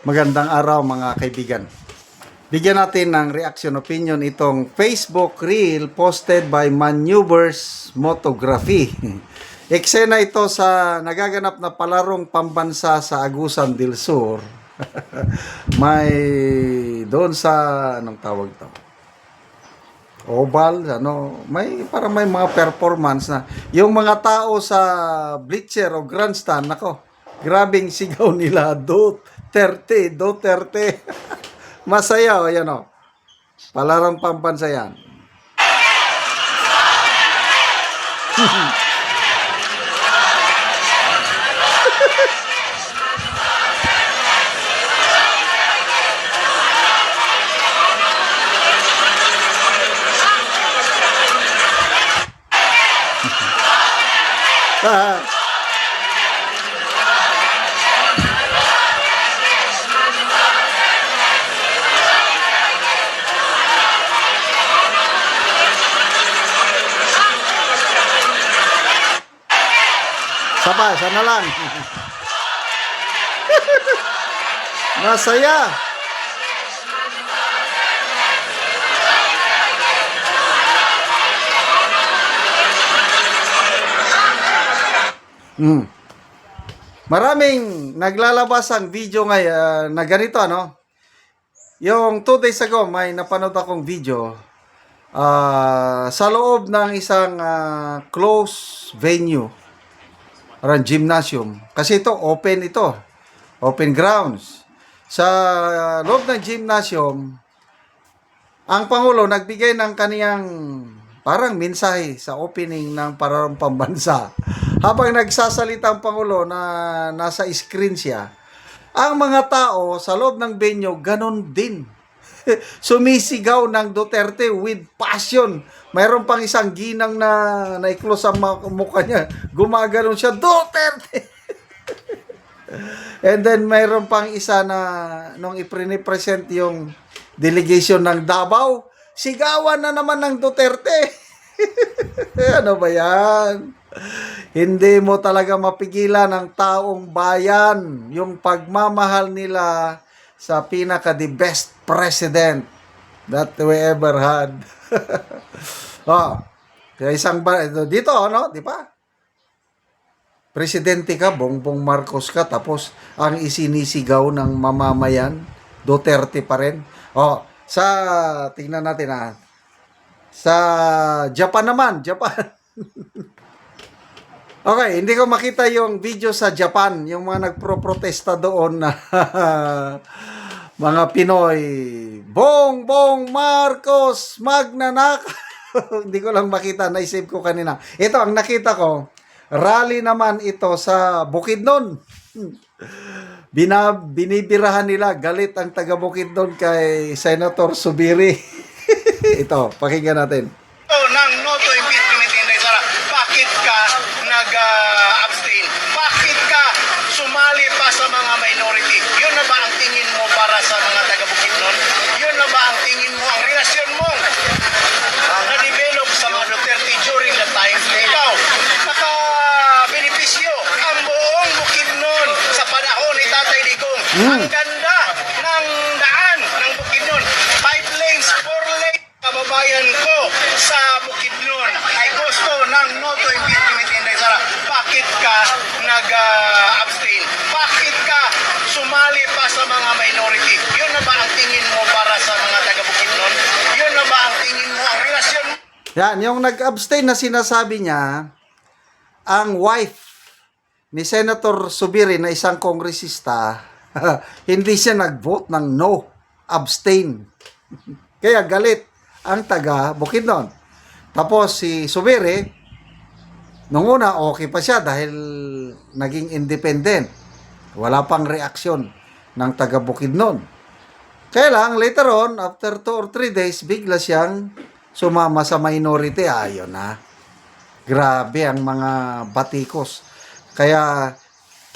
Magandang araw mga kaibigan. Bigyan natin ng reaction opinion itong Facebook Reel posted by Maneuvers Photography. Eksena ito sa nagaganap na palarong pambansa sa Agusan del Sur. May doon sa anong tawag to? Oval, may parang may mga performance na yung mga tao sa bleacher o grandstand, nako, grabing sigaw nila, Duterte, Duterte. Masaya, yan o. Palarang pambansa yan. Sabay, sana lang. Masaya. Maraming naglalabas ang video ngayon na ganito, Yung 2 days ago, may napanood akong video sa loob ng isang closed venue, parang gymnasium. Kasi ito, open grounds. Sa loob ng gymnasium, ang Pangulo nagbigay ng kaniyang parang mensahe sa opening ng palarong pambansa. Habang nagsasalita ang Pangulo na nasa screen siya, ang mga tao sa loob ng venue, ganon din. Sumisigaw ng Duterte with passion. Mayroon pang isang ginang na naiklos ang mukha niya. Gumaganon siya, Duterte! And then mayroon pang isa na nung iprinipresent yung delegation ng Davao, sigawan na naman ng Duterte. Ano ba yan? Hindi mo talaga mapigilan ng taong bayan yung pagmamahal nila sa pinaka the best president that we ever had. Isang dito, di ba? Presidente ka, Bongbong Marcos ka, tapos ang isinisigaw ng mamamayan, Duterte pa rin. Tingnan natin sa Japan naman, Japan. Okay, hindi ko makita yung video sa Japan, yung mga nagpro-protesta doon na mga Pinoy, Bongbong Marcos, magnanakaw. Hindi ko lang makita, naisave ko kanina. Ito, ang nakita ko, rally naman ito sa Bukidnon. Binibirahan nila, galit ang taga Bukidnon kay Senator Subiri. Ito, pakinggan natin. Ng Noto Impeachment Inday Sara, bakit ka nag-abstain? Bakit ka sumali pa sa mga minority? Yun na ba ang tingin mo para sa mga taga-Bukidnon? Yun na ba ang tingin mo, ang relasyon mo na-develop sa mga Duterte during the time? Ikaw, naka-benepisyo ang buong Bukidnon sa panahon ni Tatay Digong. Ang ganda ng daan ng Bukidnon. 5 lanes, 4 lanes. Kababayan ko sa Bukidnon ay gusto ng Noto Impeachment Inday Sara. Bakit ka nag-abstain? Bakit ka sumali pa sa mga minority? Yun na ba ang tingin mo para sa mga taga-Bukidnon? Yun na ba ang tingin mo, ang relasyon mo? Yan, yung nag-abstain na sinasabi niya, ang wife ni Senator Subiri na isang kongresista, hindi siya nag-vote ng no, abstain. Kaya galit ang taga Bukidnon. Tapos si Subiri, nung una okay pa siya dahil naging independent. Wala pang reaksyon ng taga Bukidnon. Kaya lang, later on, after 2 or 3 days, bigla siyang sumama sa minority. Ayun na. Grabe ang mga batikos. Kaya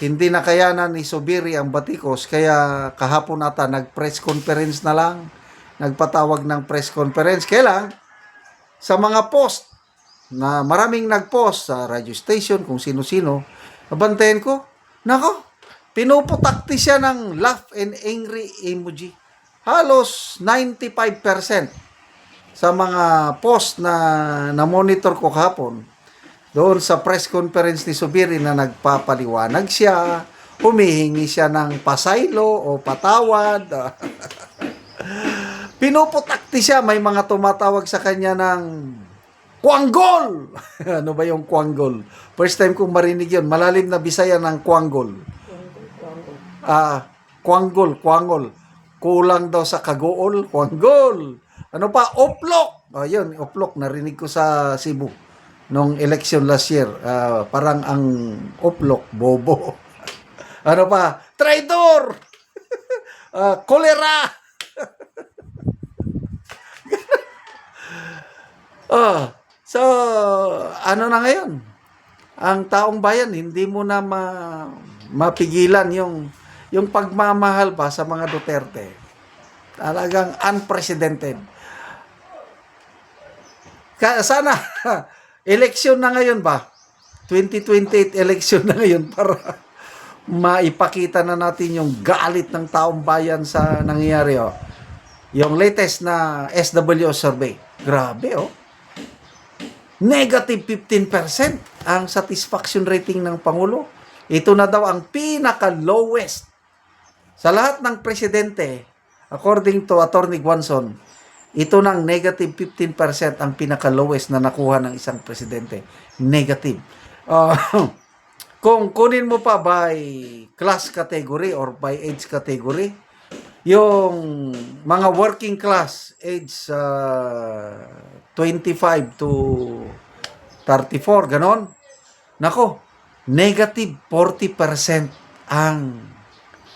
hindi na kayanan ni Subiri ang batikos. Kaya kahapon ata nag-press conference na lang. Nagpatawag ng press conference. Kaya lang, sa mga post na maraming nag-post sa radio station, kung sino-sino, nabantayan ko, nako, pinuputakti siya ng laugh and angry emoji. Halos 95% sa mga post na monitor ko kahapon, doon sa press conference ni Subiri na nagpapaliwanag siya, humihingi siya ng pasaylo o patawad. Pinuputakti siya, may mga tumatawag sa kanya ng Kuanggol! Ano ba yung Kuanggol? First time kong marinig yun. Malalim na Bisaya ng Kuanggol. Kuanggol, Kuanggol. Kulang daw sa kagool, Kuanggol. Ano pa? Oplok! Yun, oplok. Narinig ko sa Cebu nung election last year. Parang ang oplok, bobo. Ano pa? Traidor! Kolera! So, ano na ngayon? Ang taong bayan, hindi mo na mapigilan yung pagmamahal ba sa mga Duterte. Talagang unprecedented. Sana, election na ngayon ba? 2028 election na ngayon para maipakita na natin yung galit ng taong bayan sa nangyayari. Yung latest na SWO survey. Grabe, Negative 15% ang satisfaction rating ng Pangulo. Ito na daw ang pinaka-lowest sa lahat ng presidente. According to Attorney Guanzon, ito ng negative 15% ang pinaka-lowest na nakuha ng isang presidente. Negative. Kung kunin mo pa by class category or by age category, yung mga working class age 25 to 34, ganon. Nako, negative 40% ang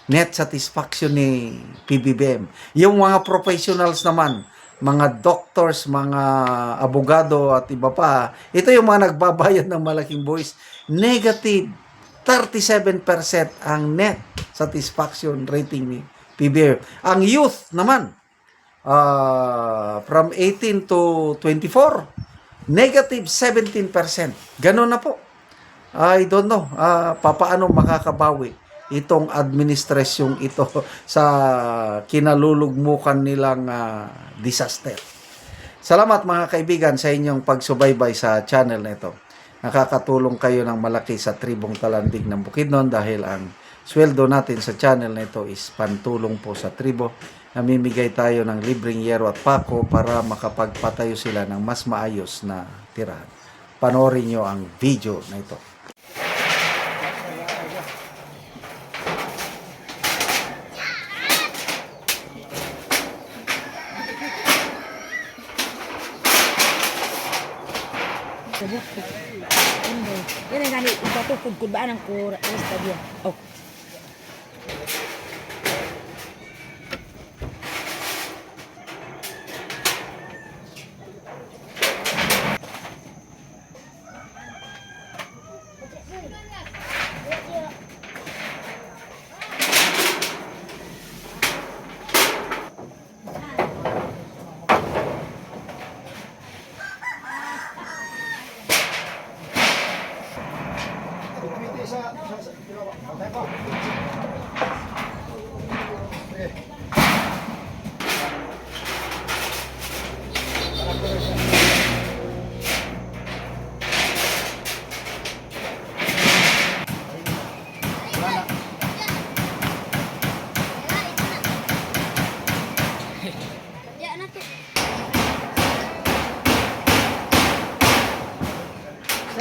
net satisfaction ni PBBM. Yung mga professionals naman, mga doctors, mga abogado at iba pa, ito yung mga nagbabayad ng malaking buwis, negative 37% ang net satisfaction rating ni PBBM. Ang youth naman, from 18 to 24, negative 17%. Ganon na po. I don't know papaano makakabawi itong administrasyong ito sa kinalulugmukan nilang disaster. Salamat mga kaibigan sa inyong pagsubaybay sa channel na ito. Nakakatulong kayo ng malaki sa tribong Talandig ng Bukidnon dahil ang sweldo natin sa channel na ito is pantulong po sa tribo. Namimigay tayo ng libreng yero at pako para makapagpatayo sila ng mas maayos na tirahan. Panoorin nyo ang video na ito. Yan ang gani, ito kudbaan ang kura sa dia. Oh.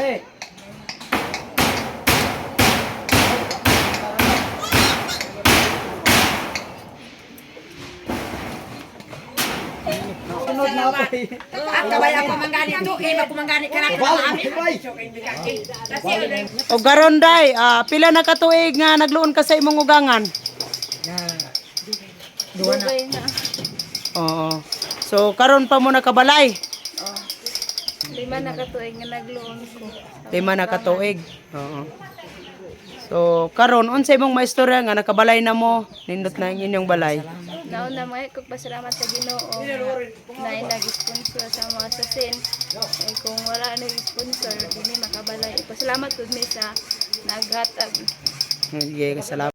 Hey! Sunod na ako eh. Kabay ako manggani to, ako manggani ka na O garon day, pila na katuig nga nagluon ka sa imong ugangan? Duwa na. Oo. So karon pa mo nakabalay. Lima na katuig nga nagluon ko. 5 na katuig. Oo. So karon unsa imong maistorya nga nakabalay na mo, nindot na ang inyong balay? Nauna mo ko pasalamat sa Ginoo na nag-sponsor sa mga sasin. Eh, kung wala nag-sponsor, hindi makabalay. Pasalamat gud mi sa naghatag. Sige, salamat.